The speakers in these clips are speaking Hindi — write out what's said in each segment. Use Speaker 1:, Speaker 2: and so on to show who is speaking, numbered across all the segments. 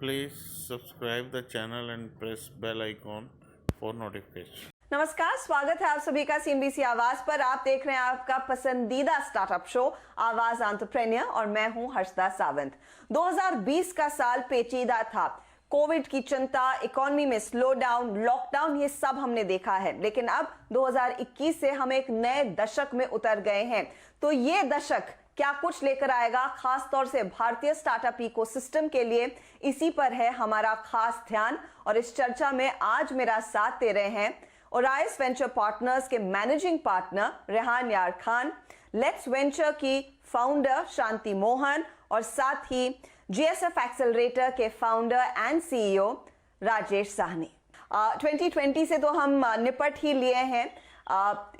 Speaker 1: Please subscribe the channel and press bell icon for notification.
Speaker 2: नमस्कार, स्वागत है आप सभी का सीएनबीसी आवाज पर। आप देख रहे हैं आपका पसंदीदा स्टार्टअप शो आवाज एंटरप्रेन्योर और मैं हूं हर्षदा सावंत। 2020 का साल पेचीदा था। कोविड की चिंता, इकोनॉमी में स्लो डाउन, लॉकडाउन, ये सब हमने देखा है। लेकिन अब 2021 से हम एक नए दशक में उतर गए हैं। तो ये दशक क्या कुछ लेकर आएगा, खास तौर से भारतीय स्टार्टअप इकोसिस्टम के लिए, इसी पर है हमारा खास ध्यान। और इस चर्चा में आज मेरा साथ दे रहे हैं ओराइस वेंचर पार्टनर्स के managing partner Rehan Yar Khan, LetsVenture की फाउंडर शांति मोहन और साथ ही जीएसएफ एक्सेलरेटर के founder and CEO Rajesh Sawhney. 2020 से तो हम निपट ही लिए हैं।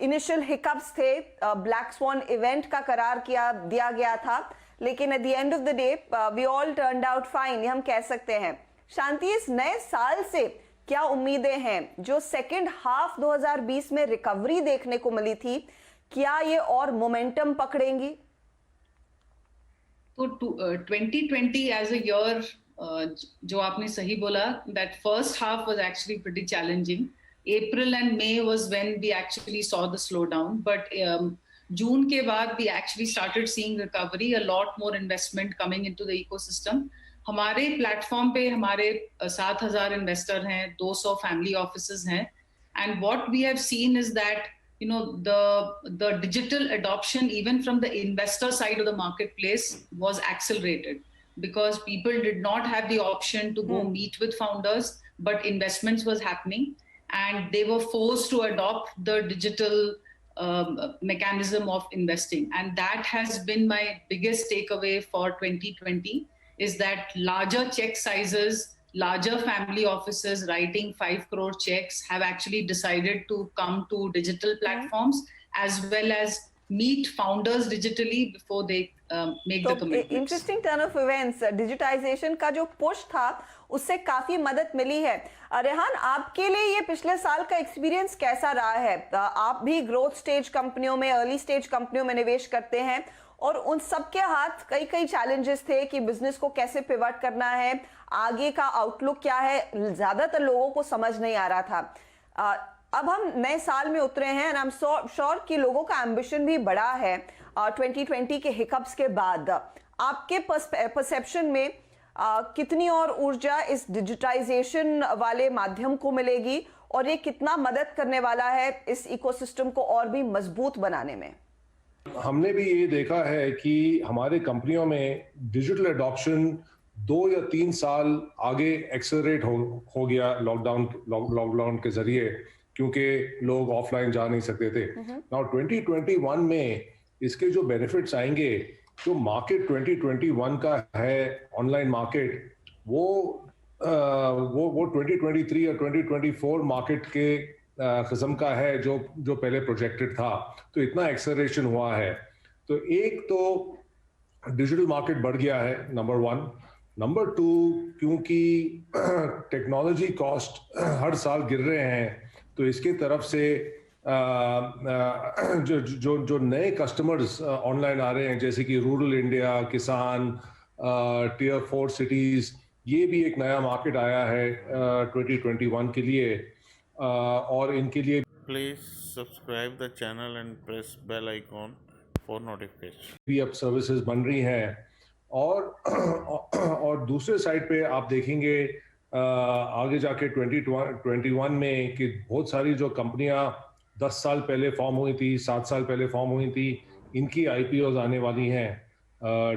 Speaker 2: इनिशियल हिकअप्स थे, ब्लैक स्वॉन इवेंट का करार दिया गया था, लेकिन at the end of the day we all turned out fine, हम कह सकते हैं। शांति, इस नए साल से क्या उम्मीदें हैं? जो सेकेंड हाफ 2020 में रिकवरी देखने को मिली थी, क्या ये और मोमेंटम पकड़ेंगी?
Speaker 3: तो 2020 एज अ ईयर, जो आपने सही बोला, that first half was actually pretty challenging. April and May was when we actually saw the slowdown, but June के बाद we actually started seeing recovery, a lot more investment coming into the ecosystem. हमारे प्लेटफॉर्म पे हमारे 7,000 इन्वेस्टर हैं, 200 फैमिली ऑफिसेज हैं, and what we have seen is that the digital adoption even from the investor side of the marketplace was accelerated because people did not have the option to go meet with founders, but investments was happening. And they were forced to adopt the digital mechanism of investing. And that has been my biggest takeaway for 2020, is that larger check sizes, larger family offices writing 5 crore checks have actually decided to come to digital platforms as well as meet founders digitally before they make the commitments.
Speaker 2: Interesting turn of events, digitisation का जो पुश था उससे काफी मदद मिली है। रेहान, आपके लिए ये पिछले साल का एक्सपीरियंस कैसा रहा है? आप भी ग्रोथ स्टेज कंपनियों में, अर्ली स्टेज कंपनियों में निवेश करते हैं और उन सबके हाथ कई चैलेंजेस थे कि बिजनेस को कैसे पिवट करना है, आगे का आउटलुक क्या है, ज्यादातर लोगों को समझ नहीं आ रहा था। अब हम नए साल में उतरे हैं, आई एम श्योर कि लोगों का एम्बिशन भी बड़ा है 2020 के हिकअप्स के बाद। आपके परसेप्शन में कितनी और ऊर्जा इस डिजिटाइजेशन वाले माध्यम को मिलेगी और ये कितना मदद करने वाला है इस इकोसिस्टम को और भी मजबूत बनाने में?
Speaker 4: हमने भी ये देखा है कि हमारे कंपनियों में डिजिटल एडॉप्शन 2 या 3 साल आगे एक्सेलरेट हो गया लॉकडाउन के जरिए, क्योंकि लोग ऑफलाइन जा नहीं सकते थे। नाउ 2021 में इसके जो बेनिफिट्स आएंगे, जो मार्केट 2021 का है ऑनलाइन मार्केट, वो 2023 या 2024 मार्केट के किस्म का है जो पहले प्रोजेक्टेड था। तो इतना एक्सेलरेशन हुआ है। तो एक तो डिजिटल मार्केट बढ़ गया है, नंबर 1। नंबर 2, क्योंकि टेक्नोलॉजी कॉस्ट हर साल गिर रहे हैं, तो इसके तरफ से जो नए कस्टमर्स ऑनलाइन आ रहे हैं, जैसे कि रूरल इंडिया, किसान, टियर 4 सिटीज, ये भी एक नया मार्केट आया है 2021 के लिए। और इनके लिए
Speaker 1: Please subscribe the channel and press bell icon for notification.
Speaker 4: भी अब सर्विसेज बन रही हैं। और दूसरे साइड पे आप देखेंगे आगे जाके 2021 में कि बहुत सारी जो कंपनियां 10 साल पहले फॉर्म हुई थी, 7 साल पहले फॉर्म हुई थी, इनकी आईपीओज आने वाली हैं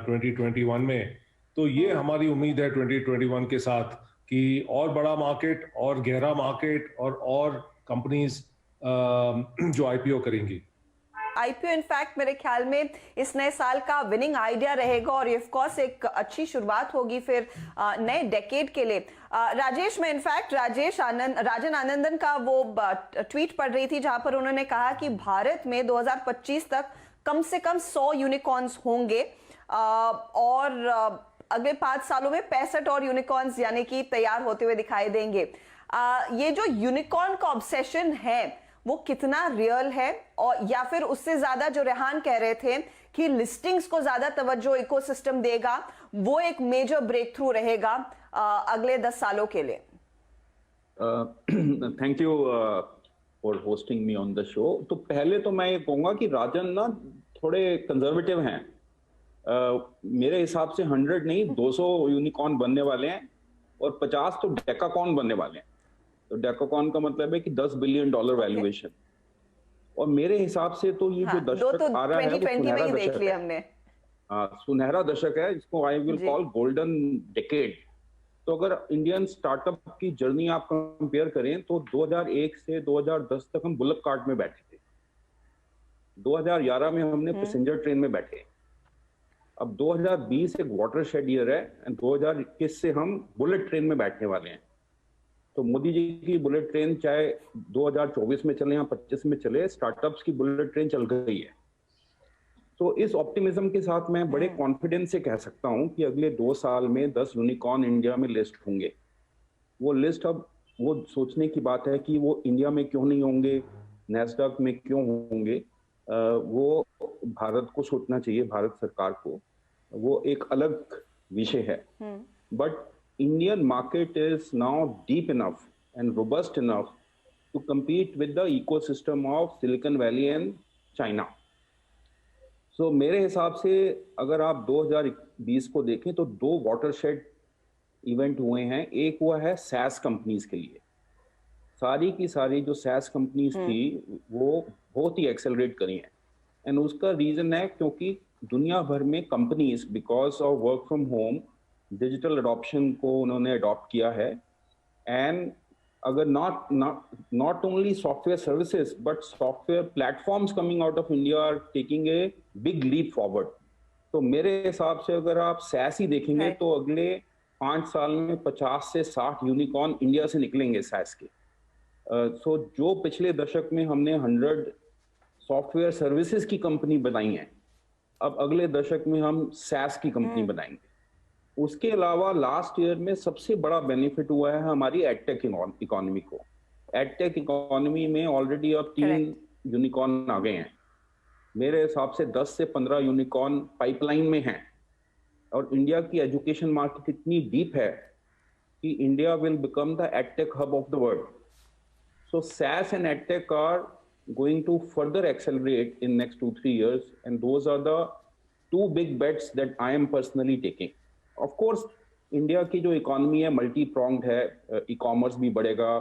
Speaker 4: 2021 में। तो ये हमारी उम्मीद है 2021 के साथ कि और बड़ा मार्केट और गहरा मार्केट और कंपनीज जो आईपीओ करेंगी।
Speaker 2: आईपीओ इनफैक्ट मेरे ख्याल में इस नए साल का विनिंग आइडिया रहेगा और ऑफ कोर्स एक अच्छी शुरुआत होगी फिर नए डेकेड के लिए। राजेश, में इनफैक्ट राजन आनंदन का वो ट्वीट पढ़ रही थी जहां पर उन्होंने कहा कि भारत में 2025 तक कम से कम 100 यूनिकॉर्न्स होंगे और अगले 5 सालों में 65 और यूनिकॉर्न्स यानी कि तैयार होते हुए दिखाई देंगे। ये जो यूनिकॉर्न का ऑब्सेशन है वो कितना रियल है, और या फिर उससे ज्यादा जो रेहान कह रहे थे कि लिस्टिंग्स को ज्यादा तवज्जो इकोसिस्टम देगा, वो एक मेजर ब्रेक थ्रू रहेगा अगले 10 सालों के लिए?
Speaker 5: Thank you for hosting me on the show. तो पहले तो मैं ये कहूंगा कि राजन ना थोड़े कंजर्वेटिव हैं। मेरे हिसाब से 100 नहीं 200 यूनिकॉर्न बनने वाले हैं और 50 तो डेकाकॉर्न बनने वाले हैं। तो डेकाकॉर्न का मतलब है कि $10 बिलियन वैल्यूएशन। और मेरे हिसाब से तो ये जो दशक आ रहा है वो सुनहरा दशक है। हमने सुनहरा दशक है, इसको I will call golden decade. तो अगर इंडियन स्टार्टअप की जर्नी आप कंपेयर करें तो 2001 से 2010 तक हम बुलक कार्ट में बैठे थे। 2011 में हमने पैसेंजर ट्रेन में बैठे। अब 2020 एक वाटरशेड ईयर है एंड 2021 से हम बुलेट ट्रेन में बैठने वाले हैं। तो मोदी जी की बुलेट ट्रेन चाहे 2024 में चले या 25 में चले, स्टार्टअप्स की बुलेट ट्रेन चल गई है। तो इस ऑप्टिमिज्म के साथ मैं बड़े कॉन्फिडेंस से कह सकता हूं कि अगले 2 साल में 10 यूनिकॉर्न इंडिया में लिस्ट होंगे। वो लिस्ट अब वो सोचने की बात है कि वो इंडिया में क्यों नहीं होंगे, नैस्डैक में क्यों होंगे, वो भारत को सोचना चाहिए, भारत सरकार को। वो एक अलग विषय है। But Indian market is now deep enough and robust enough to compete with the ecosystem of Silicon Valley and China. So मेरे हिसाब से अगर आप 2020 को देखें तो 2 वाटरशेड इवेंट हुए हैं। एक हुआ है SaaS कंपनीज के लिए। सारी की सारी जो SaaS कंपनीज थी वो बहुत ही एक्सेलरेट करी हैं। एंड उसका रीजन है क्योंकि दुनिया भर में companies because of work from home digital adoption को उन्होंने अडॉप्ट किया है। एंड अगर not only software services but software platforms coming out of India are taking a big leap forward. तो मेरे हिसाब से अगर आप SaaS ही देखेंगे तो अगले 5 साल में 50 से 60 यूनिकॉर्न इंडिया से निकलेंगे SaaS के। सो जो पिछले दशक में हमने 100 सॉफ्टवेयर सर्विसेज की कंपनी बनाई हैं, अब अगले दशक में हम SaaS की कंपनी बनाएंगे। उसके अलावा लास्ट ईयर में सबसे बड़ा बेनिफिट हुआ है हमारी एडटेक इकोनॉमी को। एडटेक इकोनॉमी में ऑलरेडी अब 3 यूनिकॉर्न आ गए हैं। मेरे हिसाब से 10 से 15 यूनिकॉर्न पाइपलाइन में हैं। और इंडिया की एजुकेशन मार्केट इतनी डीप है कि India will become the edtech hub of the world. So SaaS and EdTech are going to further accelerate in next 2-3 years, and those are the 2 big bets that I am personally taking. Of course, India की जो इकोनॉमी है मल्टी प्रोंग्ड है। ई-कॉमर्स भी बढ़ेगा,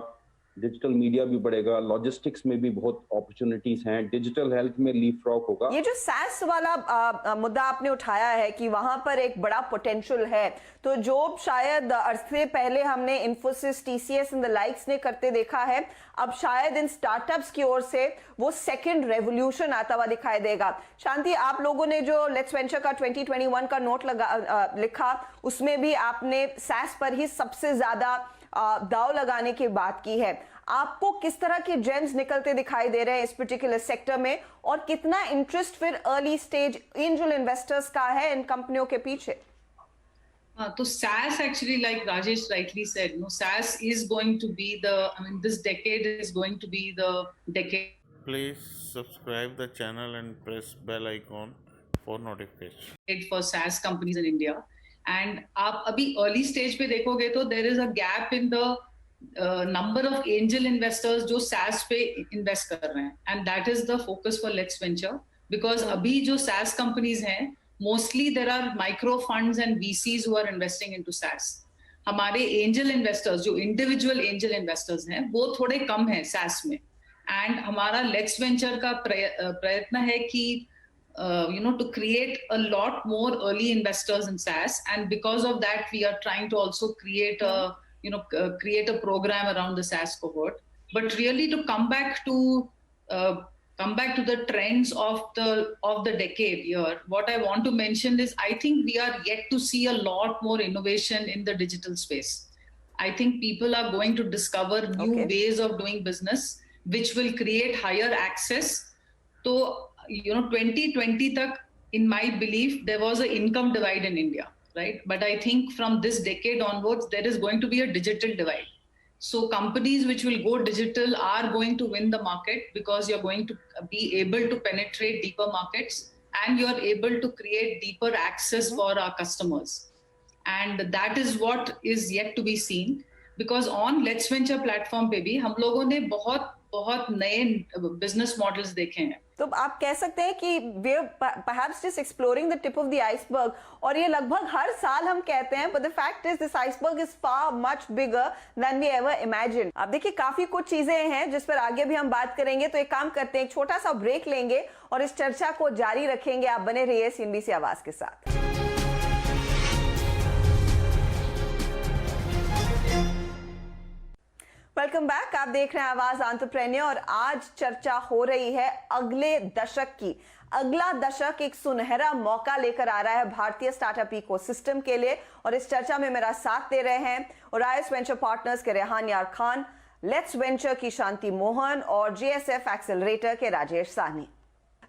Speaker 5: डिजिटल मीडिया भी बढ़ेगा, लॉजिस्टिक्स में भी बहुत अपॉर्चुनिटीज हैं, डिजिटल हेल्थ में लीपफ्रॉग होगा।
Speaker 2: ये जो SaaS वाला मुद्दा आपने उठाया है कि वहां पर एक बड़ा पोटेंशियल है, तो जो शायद अरसे पहले हमने Infosys, TCS and the likes ने करते देखा है, अब शायद इन स्टार्टअप्स की ओर से वो सेकंड रेवोल्यूशन आता हुआ दिखाई देगा। शांति, आप लोगों ने जो लेट्स वेंचर का 2021 का नोट लिखा, उसमें भी आपने SaaS पर ही सबसे ज्यादा दाव लगाने की बात की है। आपको किस तरह के जेम्स निकलते दिखाई दे रहे हैं इस पर्टिकुलर सेक्टर में, और कितना इंटरेस्ट फिर अर्ली स्टेज एंजल इन्वेस्टर्स का है इन कंपनियों के पीछे?
Speaker 3: तो SaaS actually, like Rajesh rightly said, SaaS is going to be this decade is going to be the decade.
Speaker 1: Please subscribe the channel and press bell icon for notification.
Speaker 3: For SaaS companies in India. And आप अभी अर्ली स्टेज पे देखोगे तो there is a gap in the number of angel investors जो SaaS पे इन्वेस्ट कर रहे हैं, and that is the focus for LetsVenture. Because अभी जो SaaS कंपनीज हैं mostly there are micro funds and VCs who are investing into SaaS। हमारे एंजल इन्वेस्टर्स जो इंडिविजुअल एंजल इन्वेस्टर्स हैं वो थोड़े कम हैं SaaS में। एंड हमारा लेट्स वेंचर का प्रयत्न है कि to create a lot more early investors in SaaS, and because of that we are trying to also create a program around the SaaS cohort. But really to come back to the trends of the decade here, what I want to mention is I think we are yet to see a lot more innovation in the digital space. I think people are going to discover new ways of doing business which will create higher access. So 2020 tak, in my belief, there was an income divide in India, right? But I think from this decade onwards, there is going to be a digital divide. So companies which will go digital are going to win the market because you're going to be able to penetrate deeper markets and you're able to create deeper access for our customers. and that is what is yet to be seen, because on Let's Venture platform पे भी हम लोगों ने बहुत नए business models देखे हैं.
Speaker 2: तो आप कह सकते हैं कि we are perhaps just exploring the tip of the iceberg, और ये लगभग हर साल हम कहते हैं, but the fact is this iceberg is far much bigger than we ever imagined. आप देखिए काफी कुछ चीजें हैं जिस पर आगे भी हम बात करेंगे, तो एक काम करते हैं, एक छोटा सा ब्रेक लेंगे और इस चर्चा को जारी रखेंगे. आप बने रहिए CNBC आवाज के साथ. Welcome back. आप देख रहे हैं आवाज एंटरप्रेन्योर और आज चर्चा हो रही है अगले दशक की. अगला दशक एक सुनहरा मौका लेकर आ रहा है भारतीय स्टार्टअप इकोसिस्टम के लिए, और इस चर्चा में मेरा साथ दे रहे हैं ओराइस वेंचर पार्टनर्स के रेहान यार खान, लेट्स वेंचर की शांति मोहन और GSF एक्सेलरेटर के राजेश साहनी.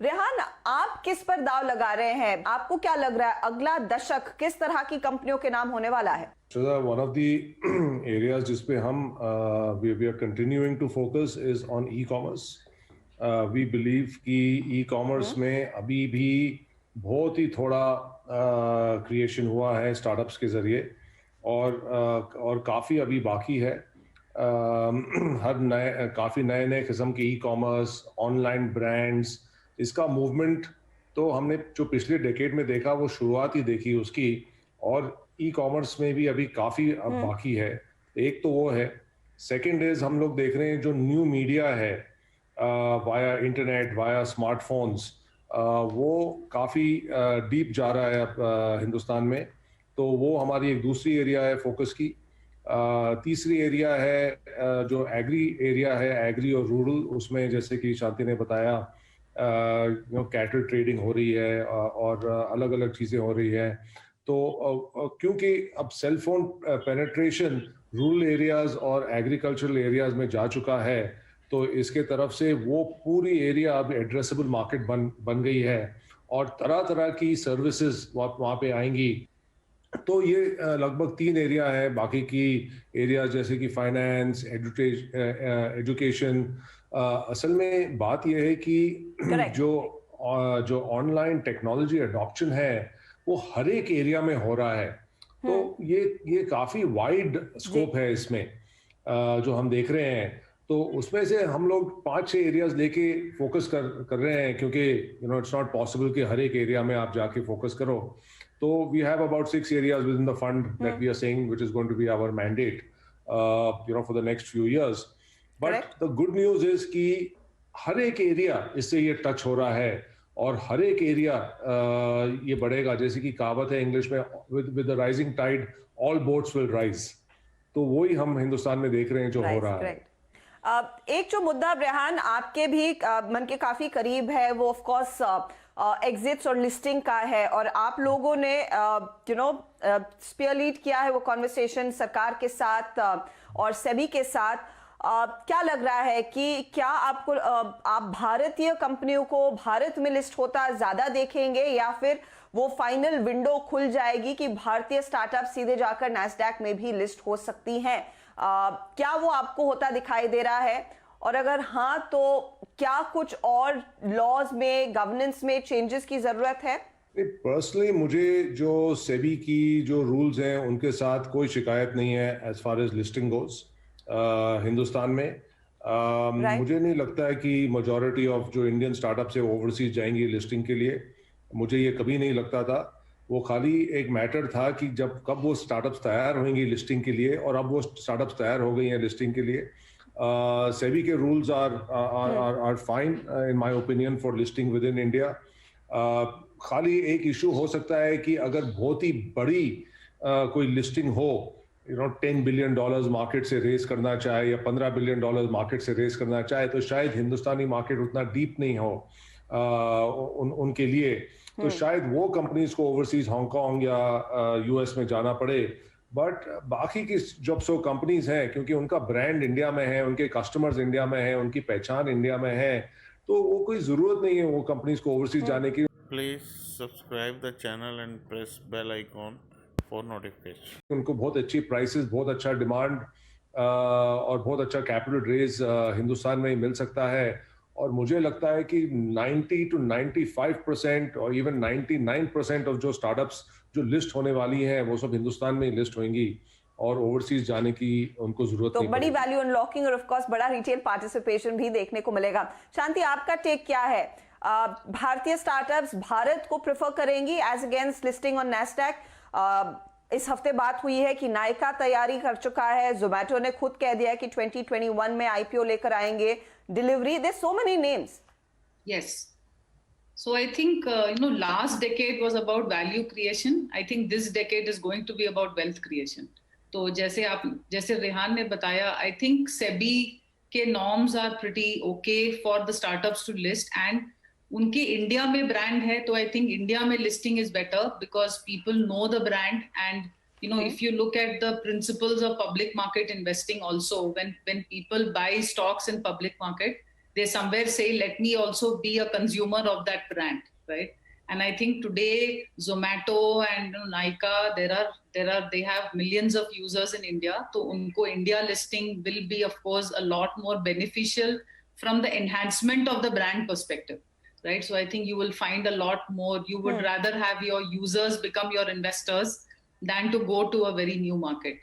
Speaker 2: रेहान, आप किस पर दाव लगा रहे हैं? आपको क्या लग रहा है अगला दशक किस तरह की कंपनियों के नाम होने वाला है?
Speaker 4: One of the areas जिसपे हम we are continuing to focus is on e-commerce. We believe कि e-commerce में अभी भी बहुत ही थोड़ा creation हुआ है startups के जरिए, और काफी अभी बाकी है. काफी नए किस्म के e-commerce, online brands, इसका मूवमेंट तो हमने जो पिछले डेकेड में देखा वो शुरुआत ही देखी उसकी, और ई-कॉमर्स में भी अभी काफी बाकी है. एक तो वो है. सेकंड इज हम लोग देख रहे हैं जो न्यू मीडिया है वाया इंटरनेट, वाया स्मार्टफोन्स, वो काफी डीप जा रहा है अब हिंदुस्तान में. तो वो हमारी एक दूसरी एरिया है फोकस की. तीसरी एरिया है जो एग्री एरिया है, एग्री और रूरल. उसमें जैसे कि शांति ने बताया कैटल ट्रेडिंग हो रही है और अलग अलग चीजें हो रही है. तो क्योंकि अब cell phone penetration rural areas और एग्रीकल्चरल एरियाज में जा चुका है, तो इसके तरफ से वो पूरी एरिया अब एड्रेसेबल मार्केट बन गई है, और तरह तरह की सर्विसेज वहाँ पे आएंगी. तो ये लगभग 3 एरिया है. बाकी की एरिया जैसे कि फाइनेंस, एजुकेशन. असल में बात यह है कि जो ऑनलाइन टेक्नोलॉजी अडॉप्शन है वो हर एक एरिया में हो रहा है. तो ये काफी वाइड स्कोप है इसमें जो हम देख रहे हैं. तो उसमें से हम लोग 5-6 एरियाज लेके फोकस कर रहे हैं, क्योंकि इट्स नॉट पॉसिबल कि हर एक एरिया में आप जाके फोकस करो. तो we have about 6 areas within the fund that we are saying which is going to be our mandate for the next few years. But the good news is कि हर एक एरिया इससे ये टच हो रहा है, और हर एक एरिया ये बढ़ेगा. जैसे कि कहावत है इंग्लिश में, with the rising tide all boats will rise. तो वही हम हिंदुस्तान में देख रहे हैं जो हो रहा है.
Speaker 2: एक जो मुद्दा रेहान आपके भी मन के काफी करीब है, वो ऑफ कोर्स एग्जिट्स और लिस्टिंग का है, और आप लोगों ने स्पीयर लीड किया है वो कॉन्वर्सेशन सरकार के साथ और सेबी के साथ. क्या लग रहा है कि क्या आपको आप भारतीय कंपनियों को भारत में लिस्ट होता ज्यादा देखेंगे, या फिर वो फाइनल विंडो खुल जाएगी कि भारतीय स्टार्टअप सीधे जाकर नैस्डैक में भी लिस्ट हो सकती हैं? क्या वो आपको होता दिखाई दे रहा है, और अगर हाँ तो क्या कुछ और लॉज में, गवर्नेंस में चेंजेस की जरूरत है?
Speaker 4: पर्सनली मुझे जो सेबी की जो रूल्स हैं उनके साथ कोई शिकायत नहीं है as far as listing goes Hindustan में. मुझे नहीं लगता है कि मेजॉरिटी ऑफ जो इंडियन स्टार्टअप्स है ओवरसीज जाएंगी लिस्टिंग के लिए. मुझे ये कभी नहीं लगता था. वो खाली एक मैटर था कि कब वो स्टार्टअप्स तैयार होंगी लिस्टिंग के लिए, और अब वो स्टार्टअप्स तैयार हो गई हैं लिस्टिंग के लिए. सेबी के rules are fine in my opinion for listing within India. खाली एक इशू हो सकता है कि अगर बहुत ही बड़ी कोई लिस्टिंग हो, $10 बिलियन मार्केट से रेस करना चाहे या $15 बिलियन मार्केट से रेस करना चाहे, तो शायद हिंदुस्तानी मार्केट उतना डीप नहीं हो उनके लिए. तो शायद वो कंपनीज को ओवरसीज हांगकांग या US में जाना पड़े. बट बाकी की जब सो कंपनीज हैं, क्योंकि उनका ब्रांड इंडिया में है, उनके कस्टमर्स इंडिया में है, उनकी पहचान इंडिया में है, तो वो कोई जरूरत नहीं है वो कंपनीज को ओवरसीज जाने की.
Speaker 1: Please subscribe the channel and press bell icon for notification.
Speaker 4: उनको बहुत अच्छी प्राइसेस, बहुत अच्छा डिमांड और बहुत अच्छा कैपिटल रेज हिंदुस्तान में ही मिल सकता है. और मुझे लगता है कि 90 to 95% और इवन 99% ऑफ जो स्टार्टअप्स जो लिस्ट होने वाली हैं वो सब हिंदुस्तान में ही लिस्ट होंगी और ओवरसीज जाने की उनको जरूरत
Speaker 2: तो
Speaker 4: नहीं
Speaker 2: बड़ी
Speaker 4: पड़ेगी।
Speaker 2: वैल्यू अनलॉकिंग और ऑफ कोर्स बड़ा रिटेल पार्टिसिपेशन भी देखने को मिलेगा। शांति, आपका टेक क्या है? भारतीय स्टार्टअप्स भारत को प्रेफर करेंगी as against listing on Nasdaq? इस हफ्ते बात हुई है कि नायका तैयारी कर चुका है, जोमेटो ने खुद कह दिया है कि 2021 में आईपीओ लेकर आएंगे, delivery, there so many names.
Speaker 3: Yes. So I think, last decade was about value creation. I think this decade is going to be about wealth creation. तो जैसे रेहान ने बताया, I think SEBI के norms are pretty okay for the startups to list, and उनके इंडिया में ब्रांड है, तो I think इंडिया में listing is better because people know the brand, and if you look at the principles of public market investing also, when people buy stocks in public market, they somewhere say, let me also be a consumer of that brand, right? And I think today Zomato and Nykaa, they have millions of users in India, so unko India listing will be of course a lot more beneficial from the enhancement of the brand perspective, right? So I think you will find a lot more, you would rather have your users become your investors than to go to a very new market.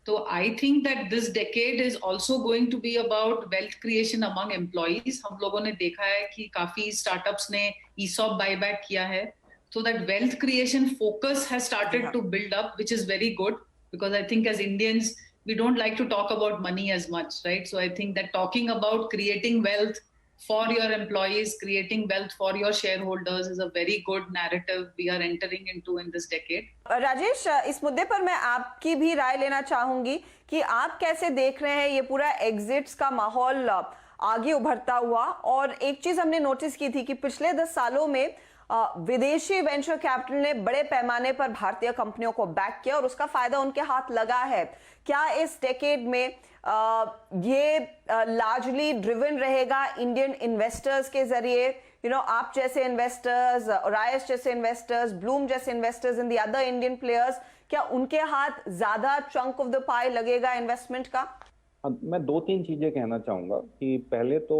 Speaker 3: So I think that this decade is also going to be about wealth creation among employees. हम लोगों ने देखा है कि काफी startups ने ESOP buyback किया है, so that wealth creation focus has started to build up, which is very good, because I think as Indians we don't like to talk about money as much, right? So I think that talking about creating wealth for your employees, creating wealth for your shareholders is a very good narrative we are entering into in this decade.
Speaker 2: Rajesh, इस मुद्दे पर मैं आपकी भी राय लेना चाहूंगी कि आप कैसे देख रहे हैं ये पूरा एग्जिट्स का माहौल आगे उभरता हुआ। और एक चीज हमने नोटिस की थी कि पिछले 10 सालों में विदेशी वेंचर कैपिटल ने बड़े पैमाने पर भारतीय कंपनियों को बैक किया और उसका फायदा उनके हाथ लगा है। क्या इस डेकेड में ये लार्जली ड्रिवन रहेगा इंडियन इन्वेस्टर्स के जरिए? आप जैसे इन्वेस्टर्स, रायस जैसे इन्वेस्टर्स, ब्लूम जैसे investors in the other Indian players, क्या उनके हाथ ज्यादा चंक ऑफ द पाई लगेगा इन्वेस्टमेंट का?
Speaker 5: मैं 2-3 चीजें कहना चाहूंगा कि पहले तो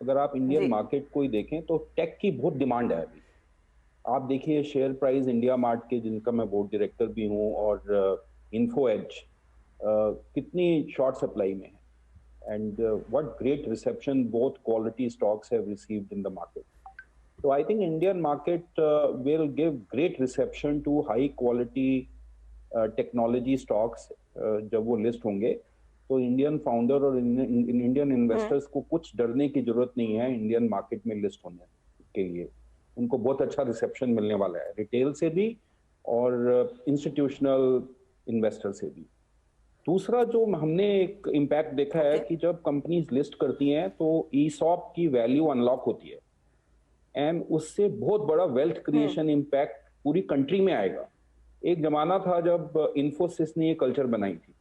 Speaker 5: अगर आप इंडियन मार्केट को ही देखें तो टेक की बहुत डिमांड है अभी। आप देखिए शेयर प्राइस इंडिया मार्ट के, जिनका मैं बोर्ड डायरेक्टर भी हूं, और इन्फो एज कितनी शॉर्ट सप्लाई में है, and what great reception both quality stocks have received in the market. तो I think Indian market will give great reception to high quality technology stocks जब वो लिस्ट होंगे। तो इंडियन फाउंडर और इंडियन इन्वेस्टर्स को कुछ डरने की जरूरत नहीं है इंडियन मार्केट में लिस्ट होने के लिए। उनको बहुत अच्छा रिसेप्शन मिलने वाला है, रिटेल से भी और इंस्टीट्यूशनल इन्वेस्टर से भी। दूसरा जो हमने एक इम्पैक्ट देखा है कि जब कंपनीज लिस्ट करती हैं तो ईसॉप की वैल्यू अनलॉक होती है, एंड उससे बहुत बड़ा वेल्थ क्रिएशन इम्पैक्ट पूरी कंट्री में आएगा। एक जमाना था जब इन्फोसिस ने ये कल्चर बनाई थी,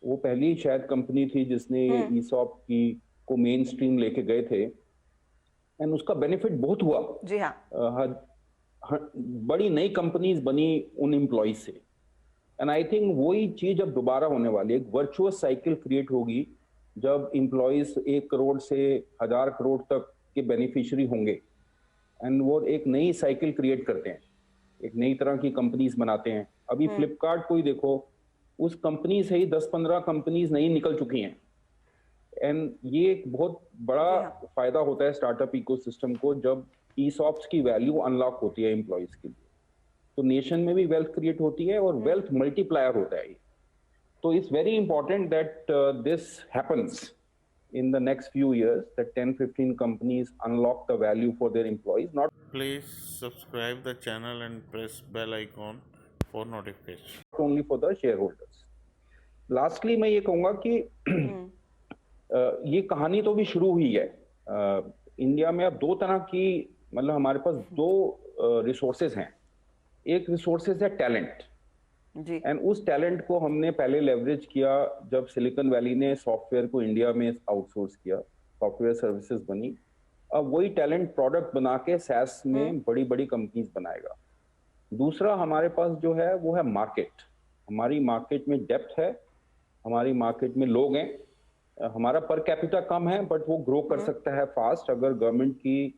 Speaker 5: वो पहली शायद कंपनी थी जिसने ईसॉप की को मेन स्ट्रीम लेके गए थे, एंड उसका बेनिफिट बहुत हुआ।
Speaker 2: जी हाँ।
Speaker 5: बड़ी नई कंपनीज बनी उन एम्प्लॉइज से, एंड आई थिंक वही चीज अब दोबारा होने वाली है। एक वर्चुअस साइकिल क्रिएट होगी जब एम्प्लॉइज 1 करोड़ से 1000 करोड़ तक के बेनिफिशियरी होंगे, एंड वो एक नई साइकिल क्रिएट करते हैं, एक नई तरह की कंपनीज बनाते हैं। अभी फ्लिपकार्ट को ही देखो, उस कंपनी से ही 10-15 कंपनीज नई निकल चुकी हैं, एंड ये एक बहुत बड़ा फायदा होता है स्टार्टअप इकोसिस्टम को जब ईसॉप्स की वैल्यू अनलॉक होती है एम्प्लॉइज के लिए। तो नेशन में भी वेल्थ क्रिएट होती है और वेल्थ मल्टीप्लायर होता है। तो it's very important that this happens in the next few years, that 10-15 companies unlock the value for their employees. Not
Speaker 1: Please subscribe the channel and press bell icon for notification.
Speaker 5: only for the shareholders. Lastly, मैं ये कहूँगा कि ये कहानी तो भी शुरू हुई है। इंडिया में अब 2 तरह की, मतलब हमारे पास 2 रिसोर्सेज हैं। एक रिसोर्सेज है टैलेंट, एंड उस टैलेंट को हमने पहले लेवरेज किया जब सिलिकॉन वैली ने सॉफ्टवेयर को इंडिया में आउटसोर्स किया, सॉफ्टवेयर सर्विसेज बनी। अब वही टैलेंट प्रोडक्ट बना के सैस में बड़ी बड़ी कंपनीज बनाएगा। दूसरा हमारे पास जो है वो है मार्केट। हमारी मार्केट में डेप्थ है, हमारी मार्केट में लोग हैं, हमारा पर कैपिटा कम है बट वो ग्रो कर सकता है फास्ट अगर गवर्नमेंट की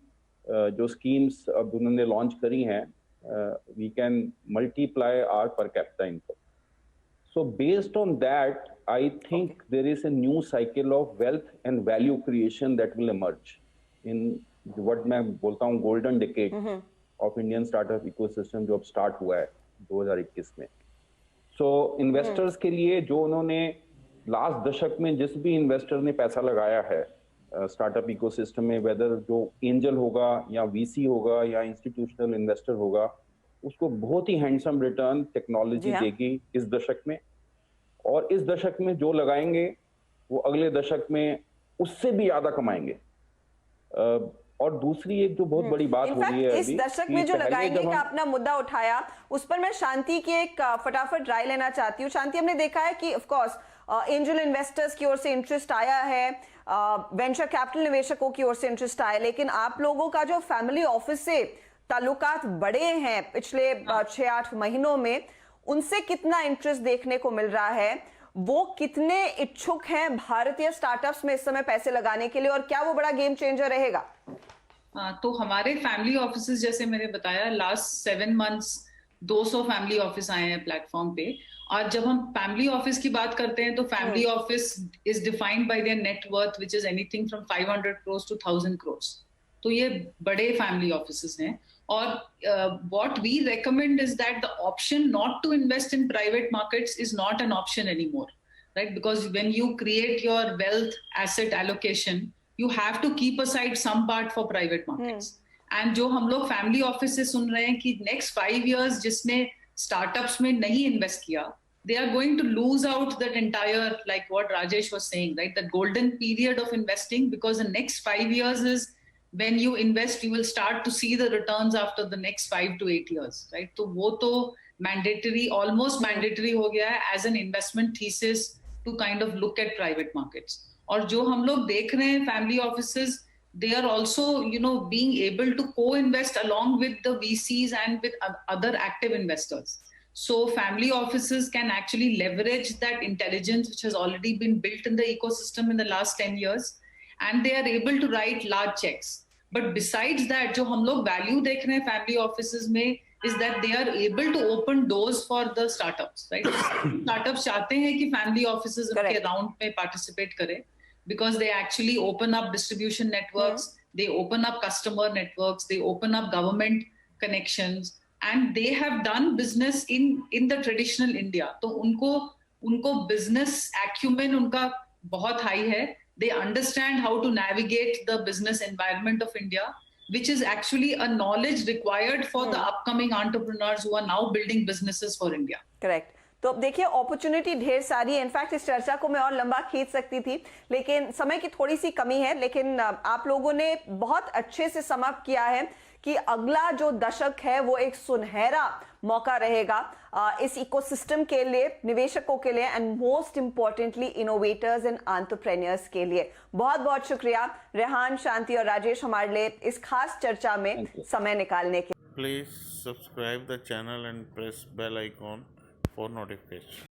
Speaker 5: जो स्कीम्स अब उन्होंने लॉन्च करी हैं we can multiply our per capita income. So based on that, I think there is a new cycle of wealth and value creation that will emerge in what मैं बोलता हूँ golden decade of Indian startup ecosystem जो अब start हुआ है 2021 में. So investors के लिए जो उन्होंने लास्ट दशक में जिस भी इन्वेस्टर ने पैसा लगाया है स्टार्टअप इकोसिस्टम में, वेदर जो एंजल होगा या वीसी होगा या इंस्टीट्यूशनल इन्वेस्टर होगा, उसको बहुत ही हैंडसम रिटर्न टेक्नोलॉजी देगी इस दशक में. और इस दशक में जो लगाएंगे वो अगले दशक में उससे भी ज्यादा कमाएंगे. और दूसरी एक जो बहुत बड़ी बात हो रही है
Speaker 2: इस दशक में जो लगाएंगे का अपना मुद्दा उठाया, उस पर मैं शांति की एक फटाफट राय लेना चाहती हूँ. शांति, हमने देखा है कि ऑफ कोर्स एंजल इन्वेस्टर्स की ओर से इंटरेस्ट आया है, वेंचर कैपिटल निवेशकों की ओर से इंटरेस्ट आया, लेकिन आप लोगों का जो फैमिली ऑफिस से ताल्लुकात बढ़े हैं पिछले 6-8 महीनों में, उनसे कितना इंटरेस्ट देखने को मिल रहा है? वो कितने इच्छुक हैं भारतीय स्टार्टअप्स में इस समय पैसे लगाने के लिए, और क्या वो बड़ा गेम चेंजर रहेगा?
Speaker 3: तो हमारे फैमिली ऑफिसेस, जैसे मैंने बताया, लास्ट 7 months 200 फैमिली ऑफिस आए हैं प्लेटफॉर्म पे. और जब हम फैमिली ऑफिस की बात करते हैं तो family office is defined by there net worth which is anything from 500 crores to 1000 crores. तो ये बड़े फैमिली ऑफिसेस हैं. और what we recommend is that the option not to invest in private markets is not an option anymore, right? Because when you create your wealth asset allocation, you have to keep aside some part for private markets. And जो हम लोग फैमिली ऑफिस से सुन रहे हैं कि next 5 years जिसने स्टार्टअप्स में नहीं इन्वेस्ट किया, they are going to lose out that entire, like what Rajesh was saying, right? The golden period of investing, because the next 5 years is when you invest, you will start to see the returns after the next 5 to 8 years, right? तो वो तो mandatory, almost mandatory हो गया है as an investment thesis to kind of look at private markets. और जो हम लोग देख रहे हैं family offices, they are also, being able to co-invest along with the VCs and with other active investors. So family offices can actually leverage that intelligence which has already been built in the ecosystem in the last 10 years, and they are able to write large checks. But besides that, जो हम लोग value देख रहे हैं family offices में, is that they are able to open doors for the startups, right? Startups चाहते हैं कि family offices उनके round में participate करें, because they actually open up distribution networks, they open up customer networks, they open up government connections, and they have done business in the traditional India. तो उनको business acumen उनका बहुत high है. They understand how to navigate the business environment of India, which is actually a knowledge required for the upcoming entrepreneurs who are now building businesses for India.
Speaker 2: Correct. तो अब देखिए, अपॉर्चुनिटी ढेर सारी है. इनफैक्ट इस चर्चा को मैं और लंबा खींच सकती थी, लेकिन समय की थोड़ी सी कमी है. लेकिन आप लोगों ने बहुत अच्छे से समाप्त किया है कि अगला जो दशक है वो एक सुनहरा मौका रहेगा इस इकोसिस्टम के लिए, निवेशकों के लिए, and most importantly innovators and entrepreneurs के लिए. बहुत बहुत शुक्रिया रेहान, शांति और राजेश हमारे लिए इस खास चर्चा में समय निकालने के.
Speaker 1: Please subscribe the channel and press bell icon for notification.